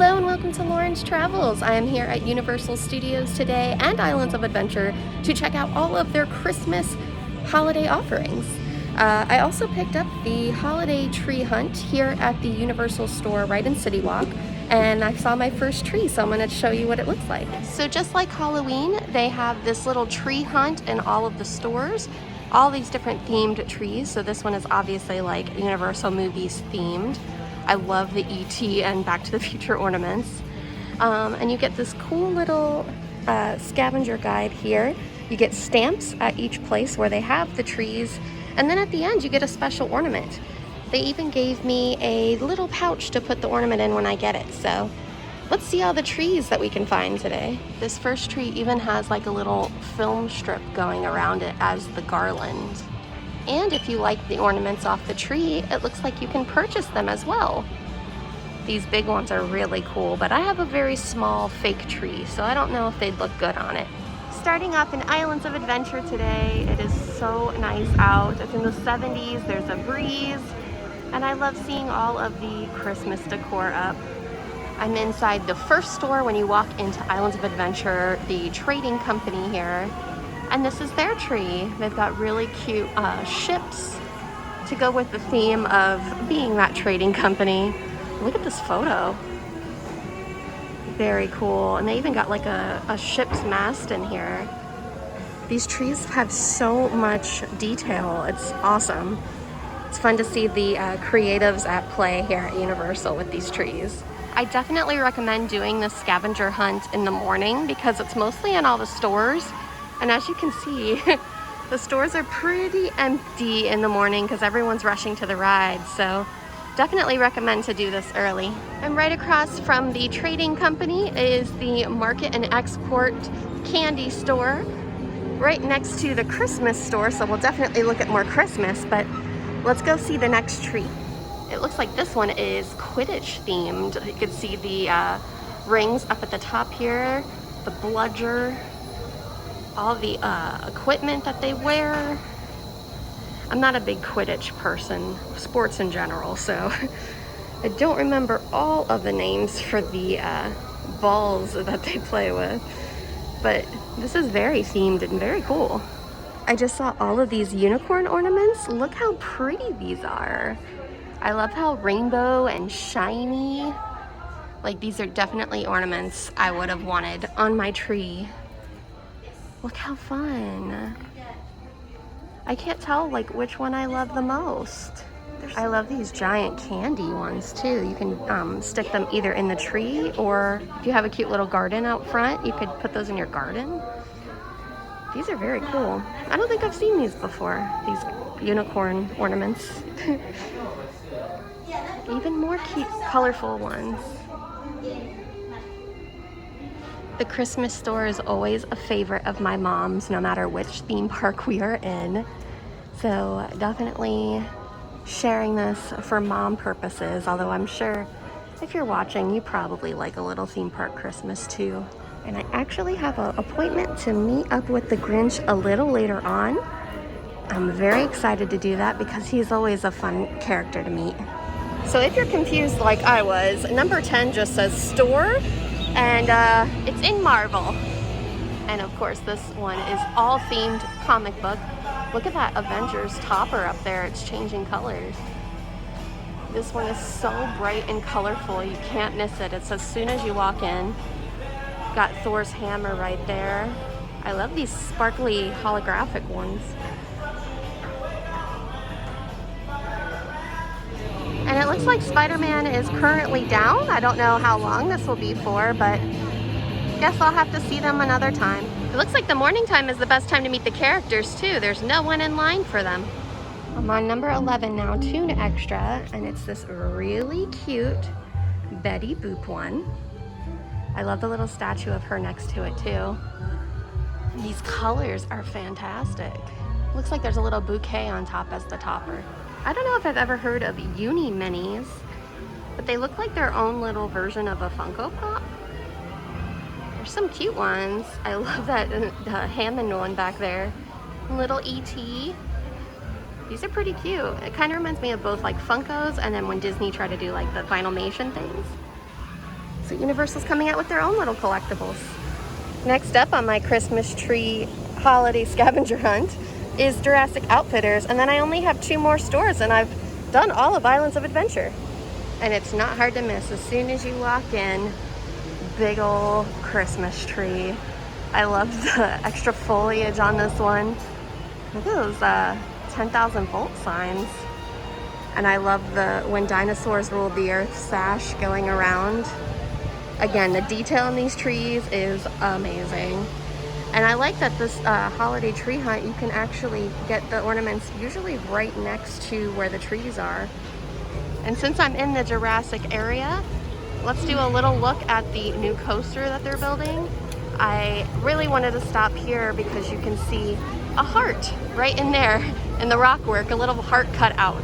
Hello and welcome to Lauren's Travels. I am here at Universal Studios today and Islands of Adventure to check out all of their Christmas holiday offerings. I also picked up the holiday tree hunt here at the Universal store right in City Walk, and I saw my first tree, so I'm going to show you what it looks like. So just like Halloween, they have this little tree hunt in all of the stores, all these different themed trees. So this one is obviously like Universal movies themed. I love the E.T. and Back to the Future ornaments. And you get this cool little scavenger guide here. You get stamps at each place where they have the trees. And then at the end, you get a special ornament. They even gave me a little pouch to put the ornament in when I get it. So let's see all the trees that we can find today. This first tree even has like a little film strip going around it as the garland. And if you like the ornaments off the tree, it looks like you can purchase them as well. These big ones are really cool, but I have a very small fake tree, so I don't know if they'd look good on it. Starting off in Islands of Adventure today, it is so nice out. It's in the 70s, there's a breeze, and I love seeing all of the Christmas decor up. I'm inside the first store when you walk into Islands of Adventure, the trading company here. And this is their tree. They've got really cute ships to go with the theme of being that trading company. Look at this photo. Very cool. And they even got like a ship's mast in here. These trees have so much detail. It's awesome. It's fun to see the creatives at play here at Universal with these trees. I definitely recommend doing this scavenger hunt in the morning because it's mostly in all the stores. And as you can see, the stores are pretty empty in the morning because everyone's rushing to the rides. So definitely recommend to do this early. And right across from the trading company is the Market and Export candy store right next to the Christmas store. So we'll definitely look at more Christmas, but let's go see the next tree. It looks like this one is Quidditch themed. You can see the rings up at the top here, the bludger, all the equipment that they wear. I'm not a big Quidditch person, sports in general, so I don't remember all of the names for the balls that they play with, but this is very themed and very cool. I just saw all of these unicorn ornaments. Look how pretty these are. I love how rainbow and shiny. Like, these are definitely ornaments I would have wanted on my tree. Look how fun. I can't tell like which one I love the most. I love these giant candy ones too. You can stick them either in the tree, or if you have a cute little garden out front, you could put those in your garden. These are very cool. I don't think I've seen these before, these unicorn ornaments. Even more cute, colorful ones. The Christmas store is always a favorite of my mom's, no matter which theme park we are in. So definitely sharing this for mom purposes, although I'm sure if you're watching, you probably like a little theme park Christmas too. And I actually have an appointment to meet up with the Grinch a little later on. I'm very excited to do that because he's always a fun character to meet. So if you're confused like I was, number 10 just says store. And it's in Marvel. And of course this one is all themed comic book. Look at that Avengers topper up there, it's changing colors. This one is so bright and colorful, you can't miss it. It's as soon as you walk in. Got Thor's hammer right there. I love these sparkly holographic ones. And it looks like Spider-Man is currently down. I don't know how long this will be for, but guess I'll have to see them another time. It looks like the morning time is the best time to meet the characters too. There's no one in line for them. I'm on number 11 now, Tune Extra, and it's this really cute Betty Boop one. I love the little statue of her next to it too. And these colors are fantastic. Looks like there's a little bouquet on top as the topper. I don't know if I've ever heard of Uni Minis, but they look like their own little version of a Funko Pop. There's some cute ones. I love that Hammond one back there. Little E.T. These are pretty cute. It kind of reminds me of both like Funkos and then when Disney tried to do like the Vinylmation things. So Universal's coming out with their own little collectibles. Next up on my Christmas tree holiday scavenger hunt is Jurassic Outfitters, and then I only have 2 more stores and I've done all of Islands of Adventure. And it's not hard to miss. As soon as you walk in, big ol' Christmas tree. I love the extra foliage on this one. Look at those 10,000 volt signs. And I love the when dinosaurs ruled the earth sash going around. Again, the detail in these trees is amazing. And I like that this holiday tree hunt, you can actually get the ornaments usually right next to where the trees are. And since I'm in the Jurassic area, let's do a little look at the new coaster that they're building. I really wanted to stop here because you can see a heart right in there in the rock work, a little heart cut out.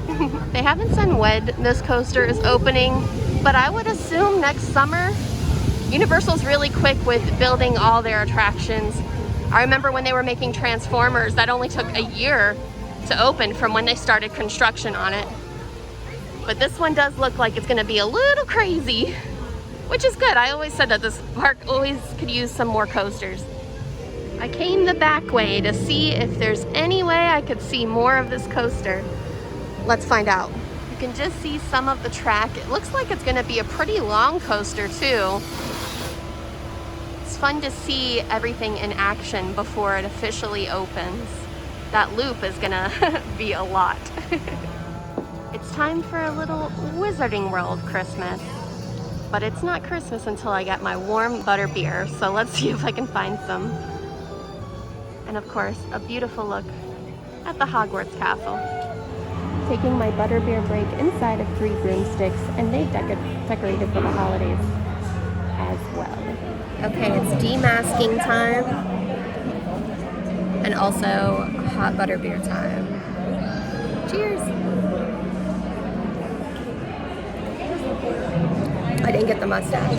They haven't said when this coaster is opening, but I would assume next summer. Universal's really quick with building all their attractions. I remember when they were making Transformers, that only took a year to open from when they started construction on it. But this one does look like it's gonna be a little crazy, which is good. I always said that this park always could use some more coasters. I came the back way to see if there's any way I could see more of this coaster. Let's find out. You can just see some of the track. It looks like it's gonna be a pretty long coaster too. It's fun to see everything in action before it officially opens. That loop is gonna be a lot. It's time for a little Wizarding World Christmas. But it's not Christmas until I get my warm butter beer, so let's see if I can find some. And of course, a beautiful look at the Hogwarts Castle. Taking my butterbeer break inside of 3 broomsticks, and they've decorated for the holidays as well. Okay, it's demasking time, and also hot butterbeer time. Cheers! I didn't get the mustache.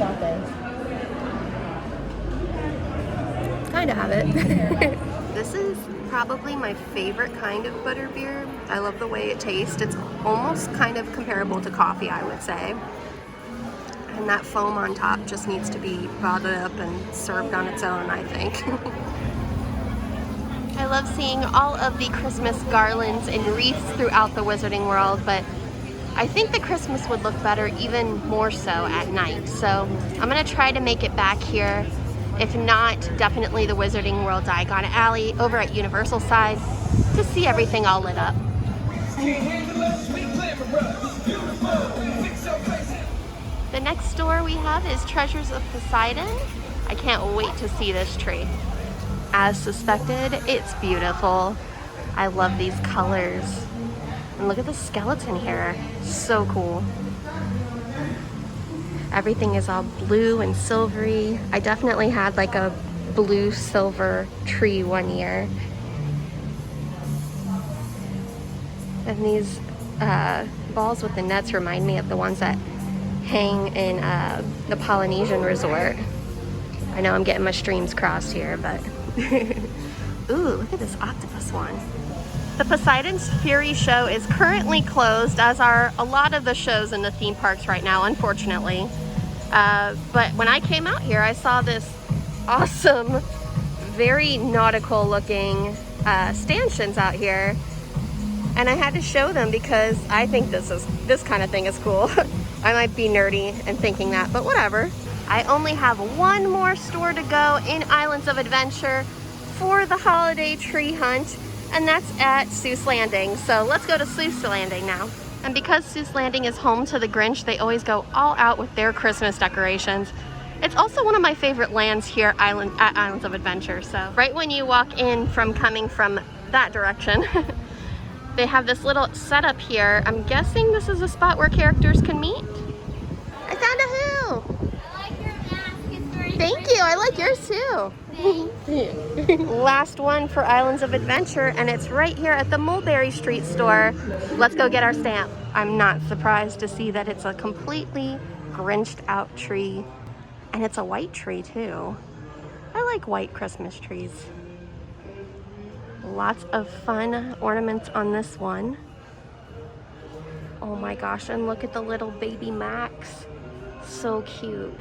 Kind of have it. This is probably my favorite kind of butterbeer. I love the way it tastes. It's almost kind of comparable to coffee, I would say. And that foam on top just needs to be bottled up and served on its own, I think. I love seeing all of the Christmas garlands and wreaths throughout the Wizarding World, but I think the Christmas would look better even more so at night. So I'm gonna try to make it back here. If not, definitely the Wizarding World Diagon Alley over at Universal side to see everything all lit up. The next store we have is Treasures of Poseidon. I can't wait to see this tree. As suspected, it's beautiful. I love these colors. And look at the skeleton here. So cool. Everything is all blue and silvery. I definitely had like a blue silver tree one year. And these balls with the nets remind me of the ones that hang in the Polynesian resort. I know I'm getting my streams crossed here, but ooh, look at this octopus one. The Poseidon's Fury show is currently closed, as are a lot of the shows in the theme parks right now, unfortunately. But when I came out here, I saw this awesome, very nautical looking stanchions out here. And I had to show them because I think this kind of thing is cool. I might be nerdy and thinking that, but whatever. I only have one more store to go in Islands of Adventure for the holiday tree hunt, and that's at Seuss Landing. So let's go to Seuss Landing now. And because Seuss Landing is home to the Grinch, they always go all out with their Christmas decorations. It's also one of my favorite lands here at Islands of Adventure. So right when you walk in from coming from that direction, they have this little setup here. I'm guessing this is a spot where characters can meet. I found a who. I like your mask. It's very Thank you. I like yours too. Last one for Islands of Adventure, and it's right here at the Mulberry Street store. Let's go get our stamp. I'm not surprised to see that it's a completely Grinched out tree, and it's a white tree too. I like white Christmas trees. Lots of fun ornaments on this one. Oh my gosh, and look at the little baby Max. So cute.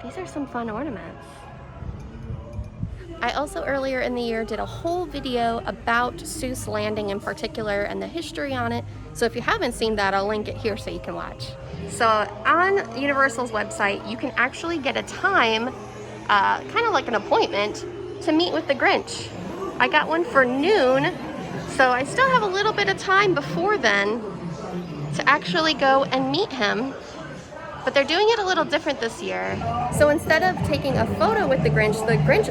These are some fun ornaments. I also earlier in the year did a whole video about Seuss Landing in particular and the history on it. So if you haven't seen that, I'll link it here so you can watch. So on Universal's website, you can actually get a time, kind of like an appointment, to meet with the Grinch. I got one for noon, so I still have a little bit of time before then to actually go and meet him. But they're doing it a little different this year. So instead of taking a photo with the Grinch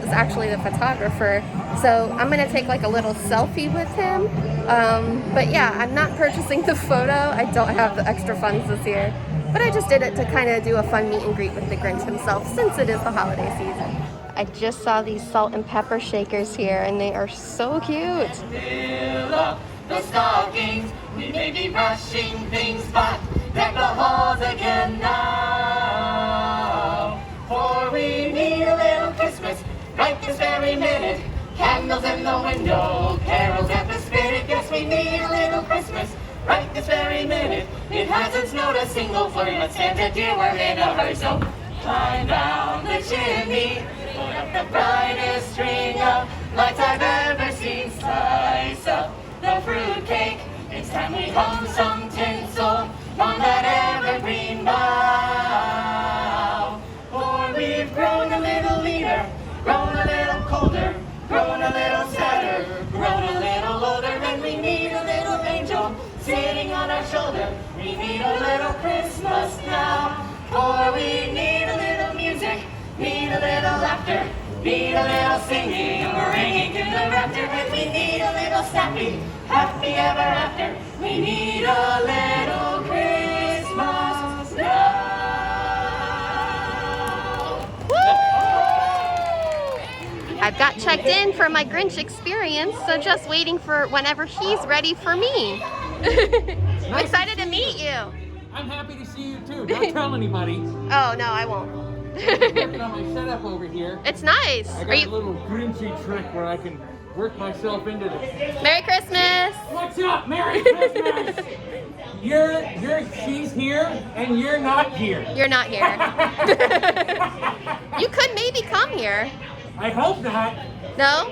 is actually the photographer. So I'm gonna take like a little selfie with him. But yeah, I'm not purchasing the photo. I don't have the extra funds this year. But I just did it to kind of do a fun meet and greet with the Grinch himself since it is the holiday season. I just saw these salt and pepper shakers here and they are so cute. Fill up the stockings, we may be rushing things, but deck the halls again now. For we need a little Christmas right this very minute. Candles in the window, carols at the spinet. Yes, we need a little Christmas right this very minute. It hasn't snowed a single flurry, but Santa dear, we're in a hurry. So climb down the chimney, put up the brightest string of lights I've ever seen. Slice up the fruitcake, it's time we hung some tinsel on that evergreen bough. For we've grown a little leaner, grown a little colder, grown a little sadder, grown a little older, and we need a little angel sitting on our shoulder. We need a little Christmas now, for we need a little music, need a little laughter, need a little singing, ringing through the rafter, and we need a little snappy, happy ever after. We need a little Christmas now. I've got checked in for my Grinch experience, so just waiting for whenever he's ready for me. I'm excited to meet you. I'm happy to see you too. Don't tell anybody. Oh, no, I won't. I'm working on my setup over here. It's nice. I got a little Grinchy trick where I can work myself into this. Merry Christmas. What's up? Merry Christmas! She's here and you're not here. You're not here. You could maybe come here. I hope not. No?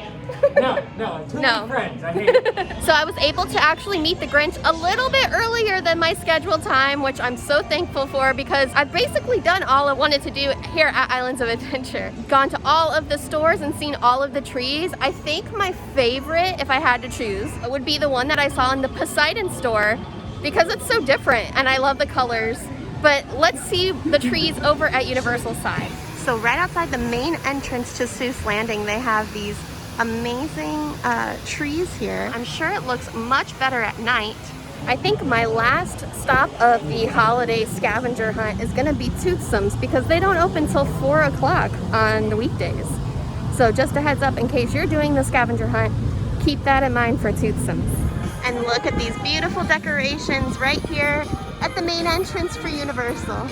No, too many friends. I hate it. So I was able to actually meet the Grinch a little bit earlier than my scheduled time, which I'm so thankful for because I've basically done all I wanted to do here at Islands of Adventure. Gone to all of the stores and seen all of the trees. I think my favorite, if I had to choose, would be the one that I saw in the Poseidon store because it's so different and I love the colors. But let's see the trees over at Universal's side. So right outside the main entrance to Seuss Landing, they have these amazing trees here. I'm sure it looks much better at night. I think my last stop of the holiday scavenger hunt is gonna be Toothsome's because they don't open till 4 o'clock on the weekdays. So just a heads up in case you're doing the scavenger hunt, keep that in mind for Toothsome's. And look at these beautiful decorations right here at the main entrance for Universal.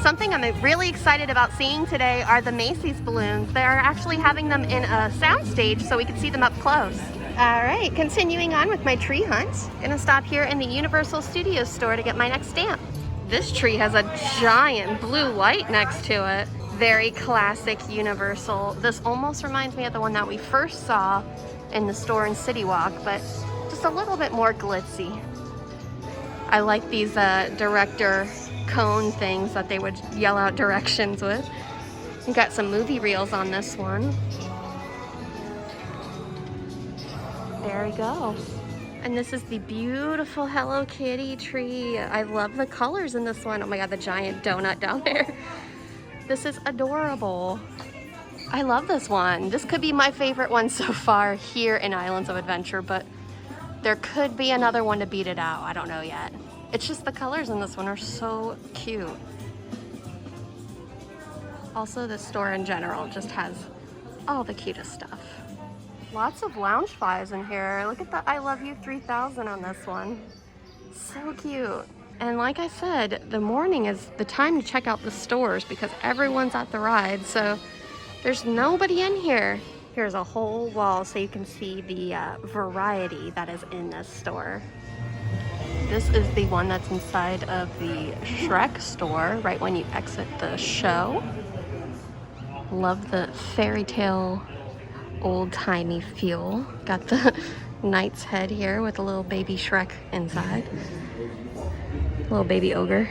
Something I'm really excited about seeing today are the Macy's balloons. They're actually having them in a soundstage so we can see them up close. All right, continuing on with my tree hunt. Gonna stop here in the Universal Studios store to get my next stamp. This tree has a giant blue light next to it. Very classic Universal. This almost reminds me of the one that we first saw in the store in City Walk, but just a little bit more glitzy. I like these director cone things that they would yell out directions with. We've got some movie reels on this one. There we go. And this is the beautiful Hello Kitty tree. I love the colors in this one. Oh my god, the giant donut down there. This is adorable. I love this one. This could be my favorite one so far here in Islands of Adventure, but there could be another one to beat it out. I don't know yet. It's just the colors in this one are so cute. Also, the store in general just has all the cutest stuff. Lots of Loungeflies in here. Look at the I Love You 3000 on this one. So cute. And like I said, the morning is the time to check out the stores because everyone's at the ride, so there's nobody in here. Here's a whole wall so you can see the variety that is in this store. This is the one that's inside of the Shrek store, right when you exit the show. Love the fairy tale, old-timey feel. Got the knight's head here with a little baby Shrek inside. Little baby ogre.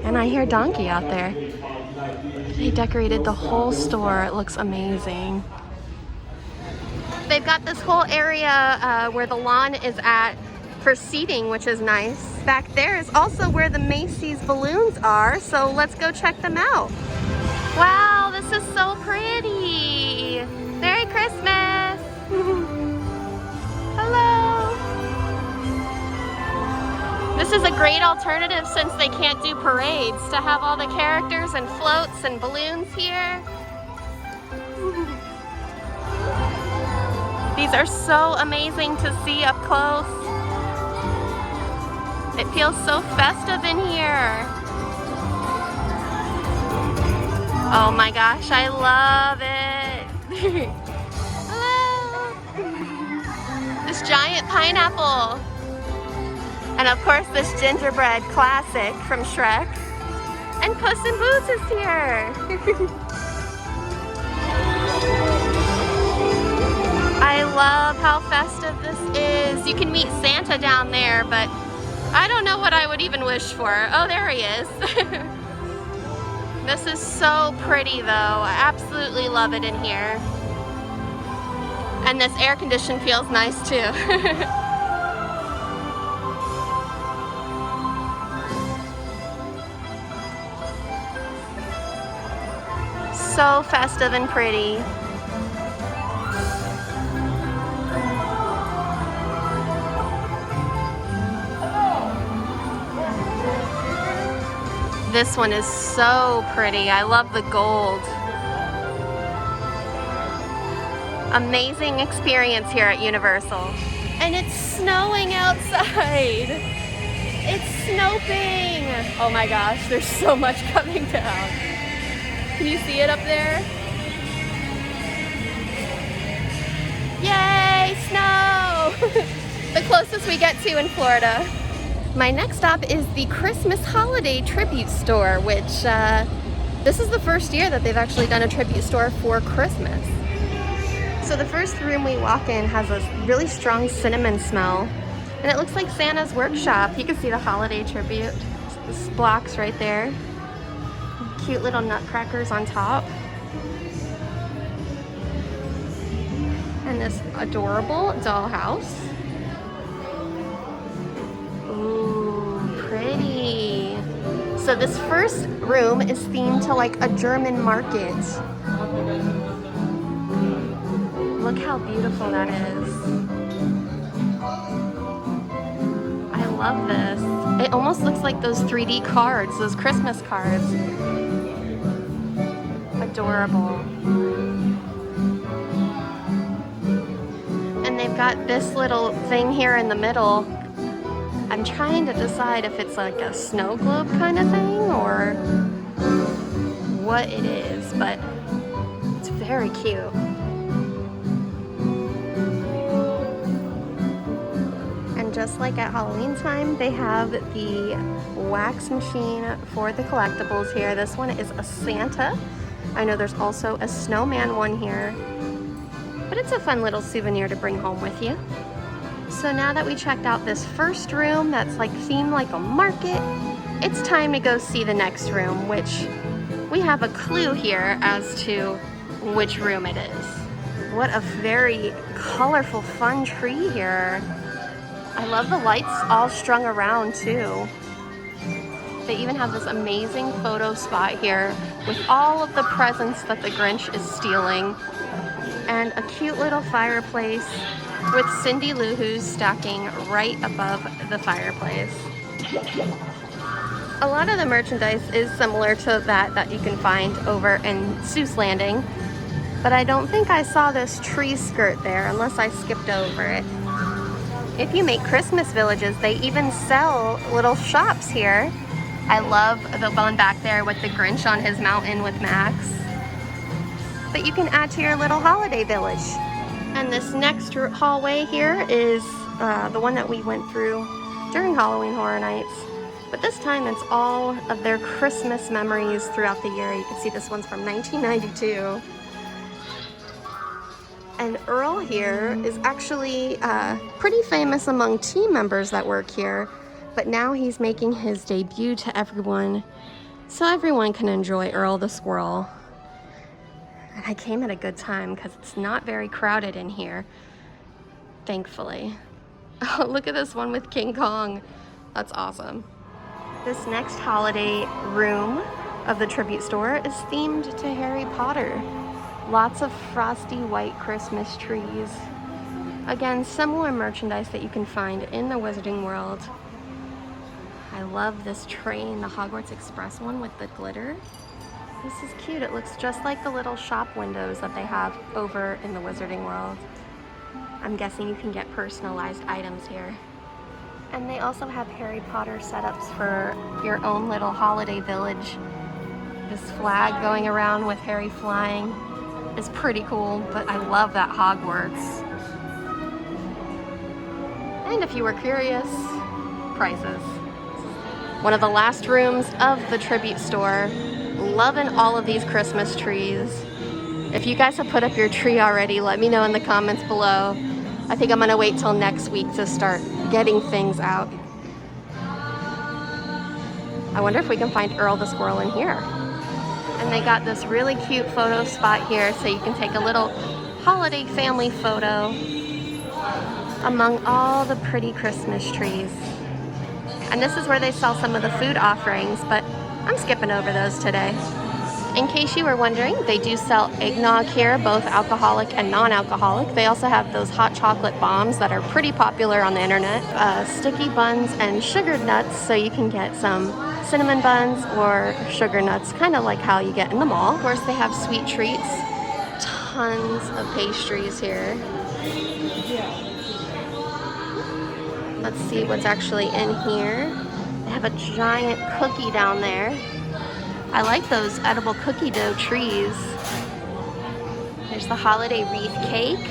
And I hear Donkey out there. They decorated the whole store. It looks amazing. They've got this whole area where the lawn is at for seating, which is nice. Back there is also where the Macy's balloons are, so let's go check them out. Wow, this is so pretty. Merry Christmas. Hello. This is a great alternative since they can't do parades to have all the characters and floats and balloons here. These are so amazing to see up close. It feels so festive in here. Oh my gosh, I love it. Hello. This giant pineapple. And of course this gingerbread classic from Shrek. And Puss in Boots is here. I love how festive this is. You can meet Santa down there, but I don't know what I would even wish for. Oh, there he is. This is so pretty though. I absolutely love it in here. And this air condition feels nice too. So festive and pretty. This one is so pretty. I love the gold. Amazing experience here at Universal. And it's snowing outside. It's snowing. Oh my gosh, there's so much coming down. Can you see it up there? Yay, snow! The closest we get to in Florida. My next stop is the Christmas holiday tribute store, which this is the first year that they've actually done a tribute store for Christmas. So the first room we walk in has a really strong cinnamon smell, and it looks like Santa's workshop. You can see the holiday tribute. This blocks right there. Cute little nutcrackers on top. And this adorable dollhouse. Pretty. So this first room is themed to like a German market. Look how beautiful that is. I love this. It almost looks like those 3D cards, those Christmas cards. Adorable. And they've got this little thing here in the middle. I'm trying to decide if it's like a snow globe kind of thing or what it is, but it's very cute. And just like at Halloween time, they have the wax machine for the collectibles here. This one is a Santa. I know there's also a snowman one here, but it's a fun little souvenir to bring home with you. So now that we checked out this first room that's like themed like a market, it's time to go see the next room, which we have a clue here as to which room it is. What a very colorful, fun tree here. I love the lights all strung around too. They even have this amazing photo spot here with all of the presents that the Grinch is stealing, and a cute little fireplace with Cindy Lou Who's stacking right above the fireplace. A lot of the merchandise is similar to that you can find over in Seuss Landing, but I don't think I saw this tree skirt there unless I skipped over it. If you make Christmas villages, they even sell little shops here. I love the one back there with the Grinch on his mountain with Max. that you can add to your little holiday village. And this next hallway here is the one that we went through during Halloween Horror Nights. But this time it's all of their Christmas memories throughout the year. You can see this one's from 1992. And Earl here is actually pretty famous among team members that work here. But now he's making his debut to everyone, so everyone can enjoy Earl the Squirrel. And I came at a good time because it's not very crowded in here, thankfully. Oh, look at this one with King Kong. That's awesome. This next holiday room of the tribute store is themed to Harry Potter. Lots of frosty white Christmas trees. Again, similar merchandise that you can find in the Wizarding World. I love this train, the Hogwarts Express one with the glitter. This is cute. It looks just like the little shop windows that they have over in the Wizarding World. I'm guessing you can get personalized items here. And they also have Harry Potter setups for your own little holiday village. This flag going around with Harry flying is pretty cool, but I love that Hogwarts. And if you were curious, prices. One of the last rooms of the tribute store. Loving all of these Christmas trees. If you guys have put up your tree already, let me know in the comments below. I think I'm gonna wait till next week to start getting things out. I wonder if we can find Earl the Squirrel in here. And they got this really cute photo spot here so you can take a little holiday family photo among all the pretty Christmas trees. And this is where they sell some of the food offerings, but I'm skipping over those today. In case you were wondering, they do sell eggnog here, both alcoholic and non-alcoholic. They also have those hot chocolate bombs that are pretty popular on the internet. Sticky buns and sugared nuts, so you can get some cinnamon buns or sugar nuts, kind of like how you get in the mall. Of course, they have sweet treats. Tons of pastries here. Let's see what's actually in here. They have a giant cookie down there. I like those edible cookie dough trees. There's the holiday wreath cake.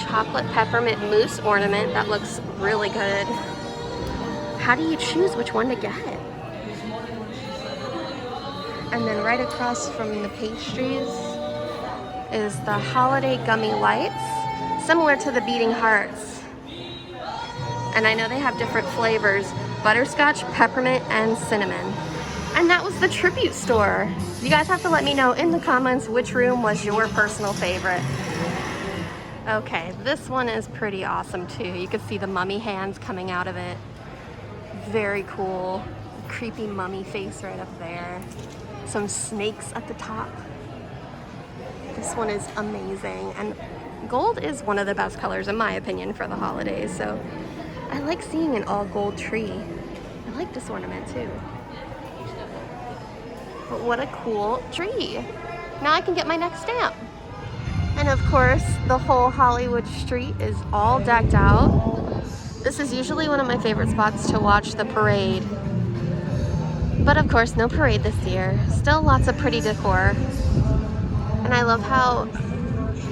Chocolate peppermint mousse ornament. That looks really good. How do you choose which one to get? And then right across from the pastries is the holiday gummy lights, similar to the beating hearts. And I know they have different flavors, butterscotch, peppermint, and cinnamon. And that was the tribute store. You guys have to let me know in the comments which room was your personal favorite. Okay, this one is pretty awesome too. You can see the mummy hands coming out of it. Very cool. Creepy mummy face right up there. Some snakes at the top. This one is amazing. And gold is one of the best colors in my opinion for the holidays. So I like seeing an all gold tree. I like this ornament too. But what a cool tree. Now I can get my next stamp. And of course, the whole Hollywood street is all decked out. This is usually one of my favorite spots to watch the parade. But of course, no parade this year. Still lots of pretty decor. And I love how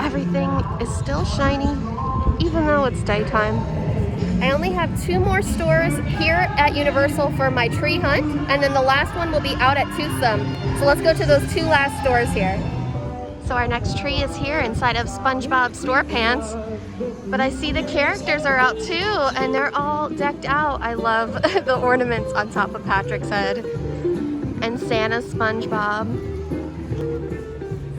everything is still shiny, even though it's daytime. I only have 2 more stores here at Universal for my tree hunt, and then the last one will be out at Tucson. So let's go to those 2 last stores here. So our next tree is here inside of SpongeBob StorePants, but I see the characters are out too, and they're all decked out. I love the ornaments on top of Patrick's head. And Santa's SpongeBob.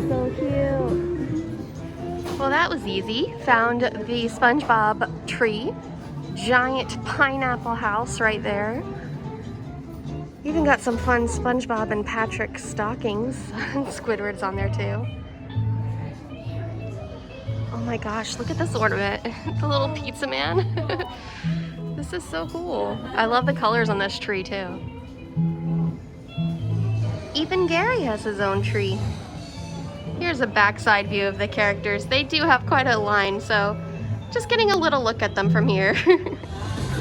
So cute. Well, that was easy. Found the SpongeBob tree. Giant pineapple house right there. Even got some fun SpongeBob and Patrick stockings. Squidward's on there too. Oh my gosh, look at this ornament. The little pizza man. This is so cool. I love the colors on this tree too. Even Gary has his own tree. Here's a backside view of the characters. They do have quite a line, so just getting a little look at them from here.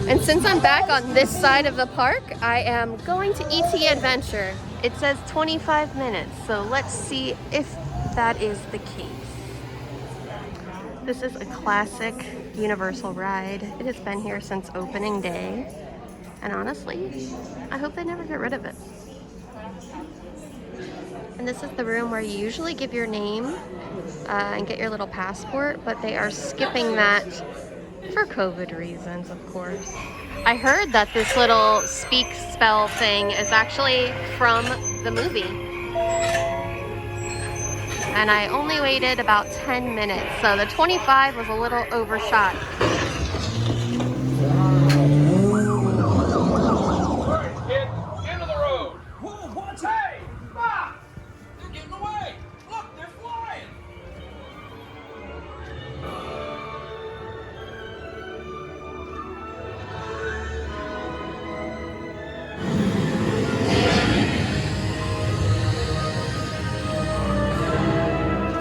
And since I'm back on this side of the park, I am going to ET Adventure. It says 25 minutes, so let's see if that is the case. This is a classic Universal ride. It has been here since opening day. And honestly, I hope they never get rid of it. And this is the room where you usually give your name and get your little passport, but they are skipping that for COVID reasons, of course. I heard that this little speak spell thing is actually from the movie. And I only waited about 10 minutes, so the 25 was a little overshot. Alright, kid, into the road. Whoa, what? Hey, stop! They're getting away. Look, they're flying.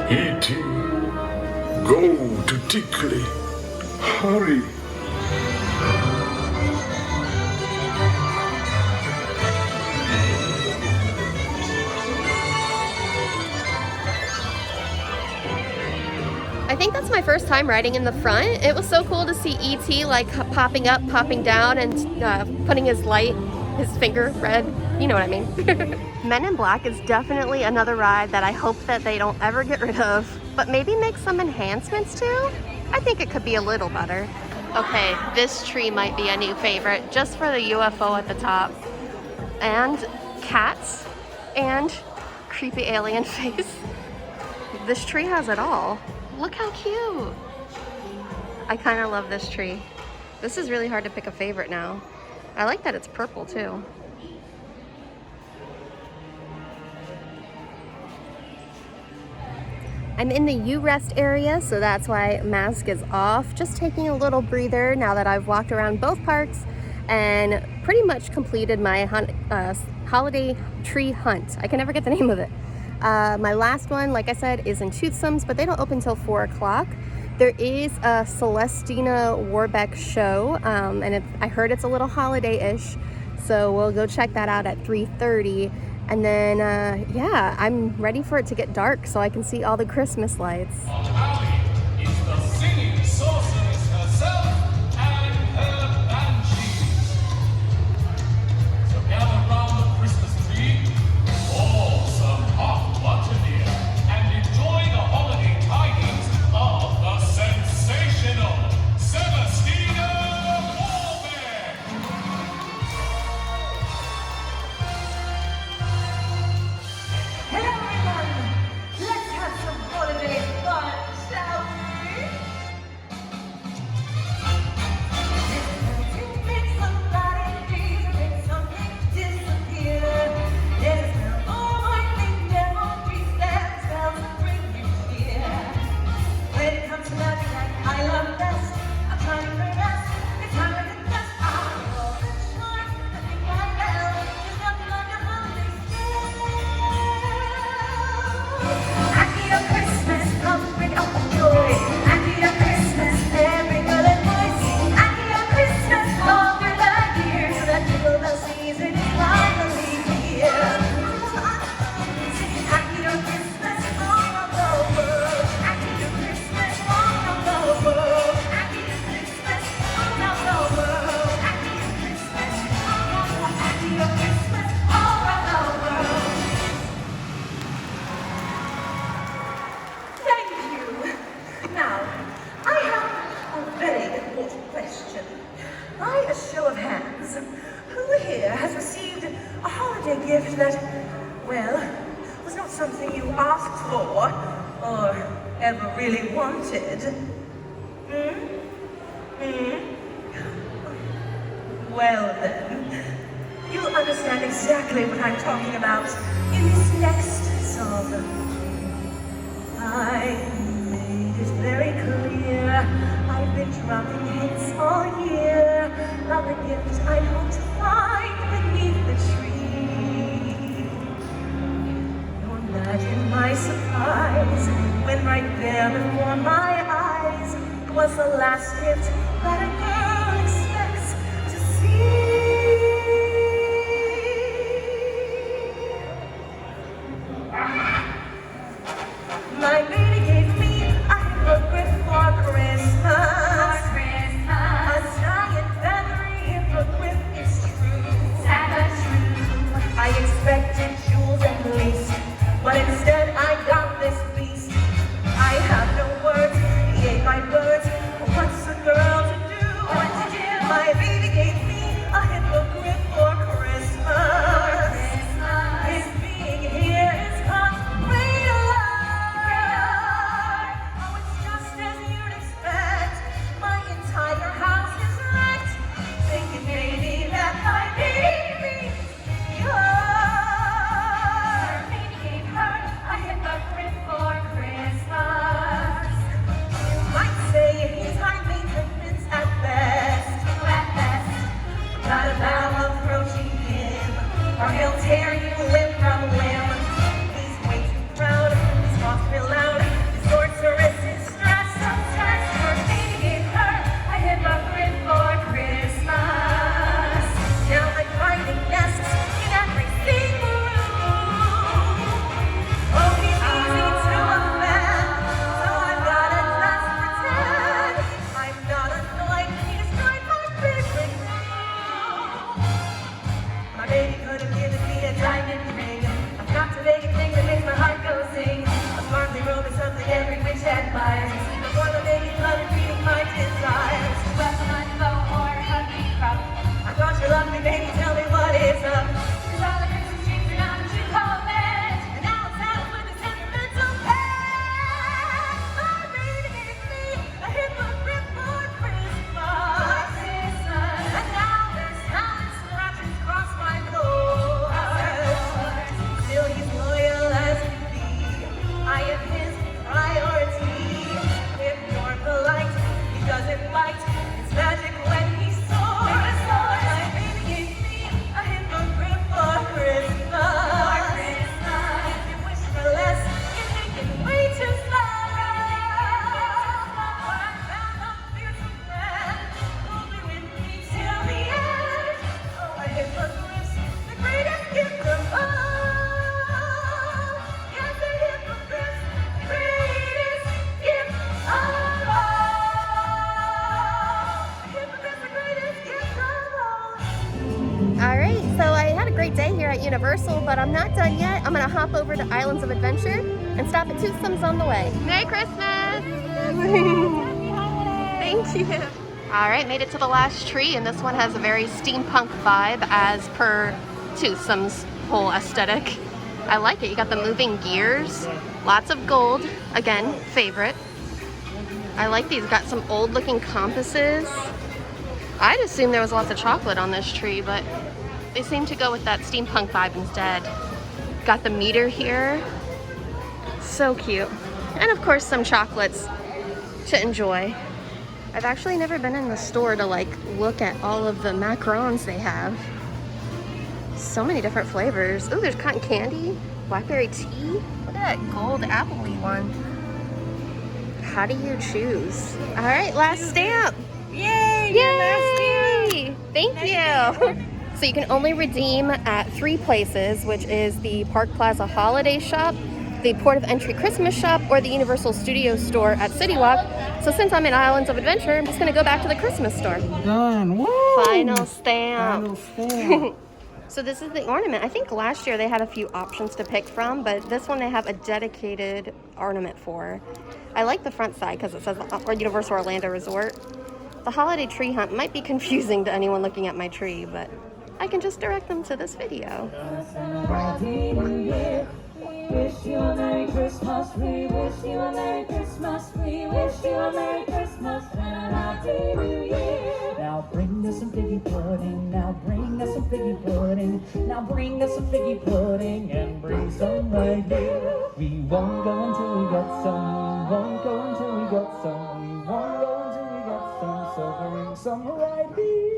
E.T., go to Tickley. Hurry. I think that's my first time riding in the front. It was so cool to see E.T. like popping up, popping down, and putting his light, his finger red. You know what I mean. Men in Black is definitely another ride that I hope that they don't ever get rid of, but maybe make some enhancements to. I think it could be a little better. Okay, this tree might be a new favorite just for the UFO at the top. And cats and creepy alien face. This tree has it all. Look how cute. I kind of love this tree. This is really hard to pick a favorite now. I like that it's purple too. I'm in the U-Rest area, so that's why mask is off. Just taking a little breather now that I've walked around both parks and pretty much completed my holiday tree hunt. I can never get the name of it. My last one, like I said, is in Toothsome's, but they don't open till 4 o'clock. There is a Celestina Warbeck show, and I heard it's a little holiday-ish, so we'll go check that out at 3:30. And then, yeah, I'm ready for it to get dark so I can see all the Christmas lights. It's the singing sorceress herself and her banshees. So gather round the Christmas tree, pour some hot butterbeer, and enjoy the holiday tidings of the sensational Celestina Warbeck. Hello everyone! Let's have some holiday fun, shall we? To make somebody feel, make something disappear. There's a smell for my memories that spells bring you here. When it comes to magic that I love best, I'm trying to rest. It's time to confess. I know the charm, the thing I felt. There's nothing like a holiday I need a Christmas, come bring out the joy. I need a Christmas, every girl and boy sing. I need a Christmas all through the year, so that jingle bell season is finally here. I need a Christmas all over the world. I need a Christmas all over the world. I need a Christmas all over the world. I need a Christmas all over. I need a Christmas all over the world. Thank you. Now, I have a very important question. By a show of hands, who here has received a holiday gift that, well, was not something you asked for or ever really wanted? Well then, you'll understand exactly what I'm talking about in this next song. I made it very clear, I've been dropping hints all year about the gift I hope to find beneath the tree. Now imagine my surprise when right there before my eyes was the last gift that a girl expects to see. My baby gave me a hippogriff for Christmas. His being here is cause great alarm. Oh, it's just as you'd expect. My entire house is wrecked. Thinking maybe that my baby's yours. Baby gave her a hippogriff for Christmas. You might say he's high maintenance at best. Not a vow approaching him, or he'll tear you limb from limb. He's way too proud, his thoughts real loud, his sorceress is stressed. Your baby gave her a hippogriff for Christmas. Now I'm finding nests in every single room. Oh, he's easy to offend, so I've gotta just pretend I'm not annoyed. He destroyed my favorite room. My baby could have given me a diamond ring. I've got to make a thing that makes my heart go sing. A sparkly robe is something every witch admires. Before the baby flooded, reading my desires. Welcome on bow or huggy crop. I thought you loved me, baby. Tell me what is up. 'Cause all the Christmas trees are not what you call it. And now I'm saddled with a sentimental pet. My baby gave me a hippogriff for Christmas. And now there's talent scratches across my floor. Still he's loyal as can be. I am his priority. If you're polite, he doesn't bite. It's magic when he soars. My baby gave me a hippogriff for Christmas. If you wish for less, you're thinking way too slow. I found a fearsome friend who'll be with me till the end. Oh, a hippogriff's the greatest gift of all. Yes, a hippogriff's the greatest gift of all. A hippogriff's the greatest gift of all. All right, so I had a great day here at Universal, but I'm not done yet. I'm gonna hop over to Islands of Adventure and stop at Toothsome's on the way. Merry Christmas! Thank you. All right, made it to the last tree, and this one has a very steampunk vibe as per Toothsome's whole aesthetic. I like it. You got the moving gears, lots of gold, again, favorite. I like these. Got some old looking compasses. I'd assume there was lots of chocolate on this tree, but they seem to go with that steampunk vibe instead. Got the meter here. So cute. And of course some chocolates to enjoy. I've actually never been in the store to like look at all of the macarons they have. So many different flavors. Oh, there's cotton candy, blackberry tea. Look at that gold appley one. How do you choose? All right, last stamp. Yay! Yay! Thank you. So you can only redeem at 3 places, which is the Park Plaza Holiday Shop, the Port of Entry Christmas Shop, or the Universal Studios store at City Walk. So since I'm in Islands of Adventure, I'm just gonna go back to the Christmas store. Done. Woo! Final stamp. Final stamp. So this is the ornament. I think last year they had a few options to pick from, but this one they have a dedicated ornament for. I like the front side because it says Universal Orlando Resort. The holiday tree hunt might be confusing to anyone looking at my tree, but I can just direct them to this video. Wish you a Merry Christmas, we wish you a Merry Christmas, we wish you a Merry Christmas and a Happy New Year. Now bring us some figgy pudding, now bring us some figgy pudding, now bring us some figgy pudding and bring some right here. We won't go until we got some, we won't go until we got some, we won't go until we got some, so bring some right here.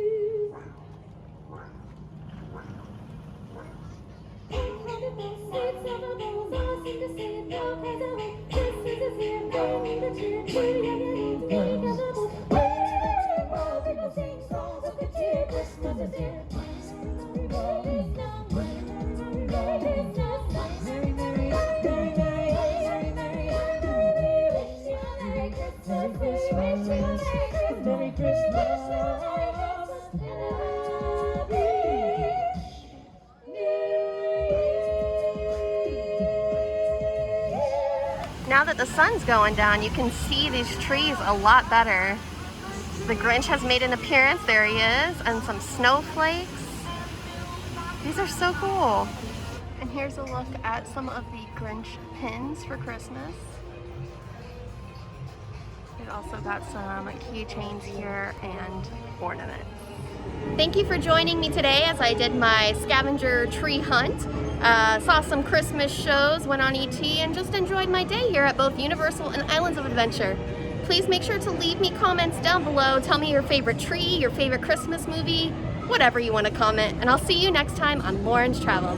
Merry Christmas. Now that the sun's going down, you can see these trees a lot better. The Grinch has made an appearance. There he is. And some snowflakes. These are so cool. And here's a look at some of the Grinch pins for Christmas. We've also got some keychains here and ornaments. Thank you for joining me today as I did my scavenger tree hunt. Saw some Christmas shows, went on ET, and just enjoyed my day here at both Universal and Islands of Adventure. Please make sure to leave me comments down below. Tell me your favorite tree, your favorite Christmas movie, whatever you want to comment, and I'll see you next time on Lauren's Travels.